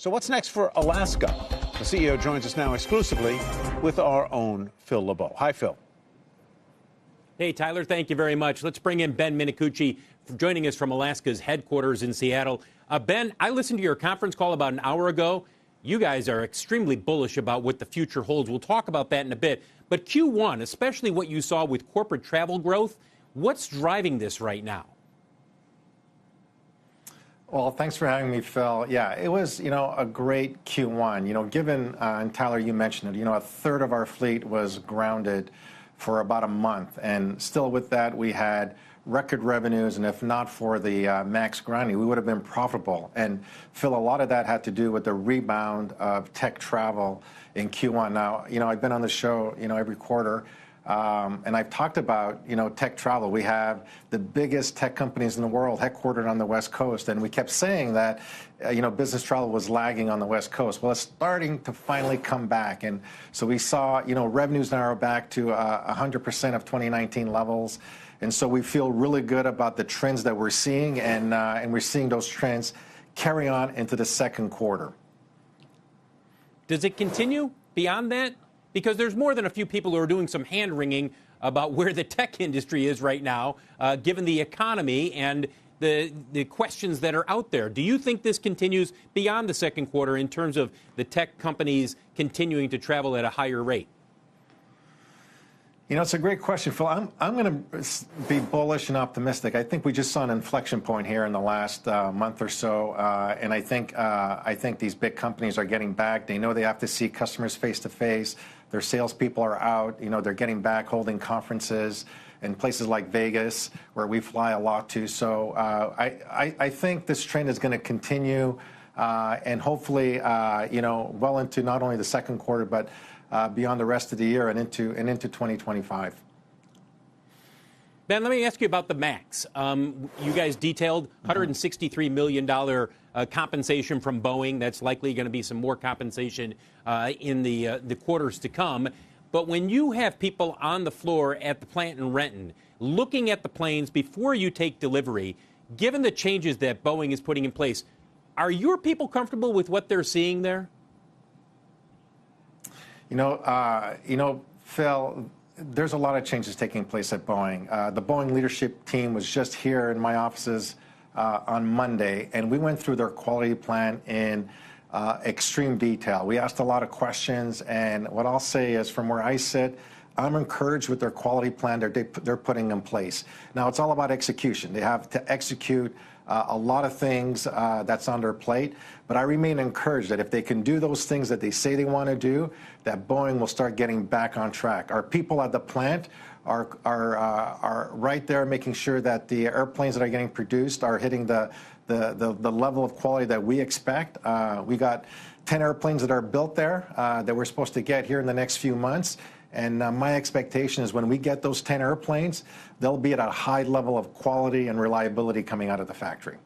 So what's next for Alaska? The CEO joins us now exclusively with our own Phil LeBeau. Hi, Phil. Hey, Tyler, thank you very much. Let's bring in Ben Minicucci, joining us from Alaska's headquarters in Seattle. Ben, I listened to your conference call about an hour ago. You guys are extremely bullish about what the future holds. We'll talk about that in a bit. But Q1, especially what you saw with corporate travel growth, what's driving this right now? Well, thanks for having me, Phil. Yeah, it was, a great Q1. Given, and Tyler, you mentioned it, a third of our fleet was grounded for about a month. And still with that, we had record revenues. And if not for the MAX grounding, we would have been profitable. And Phil, a lot of that had to do with the rebound of tech travel in Q1. Now, I've been on the show, every quarter. And I've talked about, tech travel. We have the biggest tech companies in the world headquartered on the West Coast. And we kept saying that, business travel was lagging on the West Coast. Well, it's starting to finally come back. And so we saw, revenues narrow back to 100% of 2019 levels. And so we feel really good about the trends that we're seeing. And we're seeing those trends carry on into the second quarter. Does it continue beyond that? Because there's more than a few people who are doing some hand-wringing about where the tech industry is right now, given the economy and the questions that are out there. Do you think this continues beyond the second quarter in terms of the tech companies continuing to travel at a higher rate? It's a great question, Phil. I'm going to be bullish and optimistic. I think we just saw an inflection point here in the last month or so, and I think these big companies are getting back. They know they have to see customers face to face. Their salespeople are out. They're getting back, holding conferences in places like Vegas, where we fly a lot to. So I think this trend is going to continue, and hopefully, well into not only the second quarter, but beyond the rest of the year and into 2025. Ben, let me ask you about the MAX. You guys detailed $163 million compensation from Boeing. That's likely going to be some more compensation in the quarters to come. But when you have people on the floor at the plant in Renton looking at the planes before you take delivery, given the changes that Boeing is putting in place, are your people comfortable with what they're seeing there? Phil, there's a lot of changes taking place at Boeing. The Boeing leadership team was just here in my offices on Monday, and we went through their quality plan in extreme detail. We asked a lot of questions, and what I'll say is, from where I sit, I'm encouraged with their quality plan they're putting in place. Now, it's all about execution. They have to execute a lot of things that's on their plate, but I remain encouraged that if they can do those things that they say they want to do, that Boeing will start getting back on track. Our people at the plant are right there making sure that the airplanes that are getting produced are hitting the level of quality that we expect. We got 10 airplanes that are built there that we're supposed to get here in the next few months. And my expectation is when we get those 10 airplanes, they'll be at a high level of quality and reliability coming out of the factory.